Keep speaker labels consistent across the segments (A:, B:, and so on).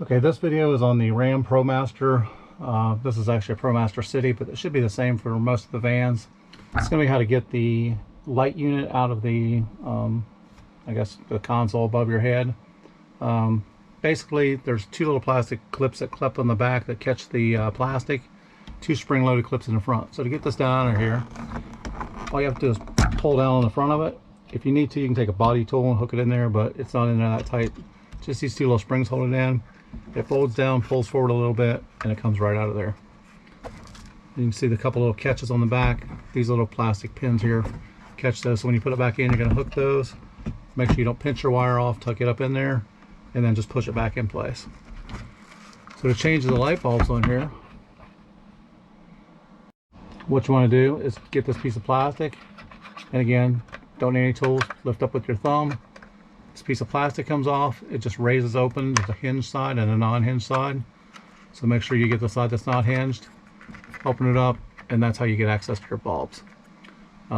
A: Okay, this video is on the Ram Promaster. This is actually a Promaster City, but it should be the same for most of the vans. It's going to be how to get the light unit out of the, I guess, the console above your head. Basically, there's two little plastic clips that clip on the back that catch the plastic, two spring-loaded clips in the front. So to get this down under here, all you have to do is pull down on the front of it. If you need to, you can take a body tool and hook it in there, but it's not in there that tight. Just these two little springs hold it in. It folds down, pulls forward a little bit, and it comes right out of there. You can see the couple little catches on the back. These little plastic pins here catch those. So when you put it back in, you're going to hook those. Make sure you don't pinch your wire off, tuck it up in there, and then just push it back in place. So to change the light bulbs on here, what you want to do is get this piece of plastic, and again, don't need any tools, lift up with your thumb. This piece of plastic comes off, it just raises open. There's a hinged side and a non-hinged side. So make sure you get the side that's not hinged, open it up, and that's how you get access to your bulbs.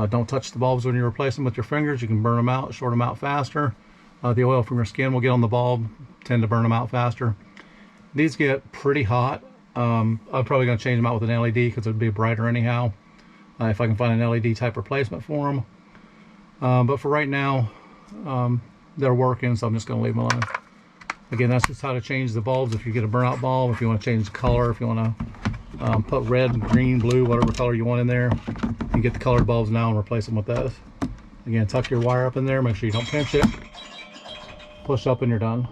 A: Don't touch the bulbs when you replace them with your fingers. You can burn them out, short them out faster. The oil from your skin will get on the bulb, tend to burn them out faster. These get pretty hot. I'm probably going to change them out with an LED because it would be brighter anyhow, if I can find an LED type replacement for them. But for right now, they're working, so I'm just going to leave them alone. Again, that's just how to change the bulbs. If you get a burnout bulb, if you want to change the color, if you want to put red, green, blue, whatever color you want in there, you can get the colored bulbs now and replace them with those. Again, tuck your wire up in there, make sure you don't pinch it, push up, and you're done.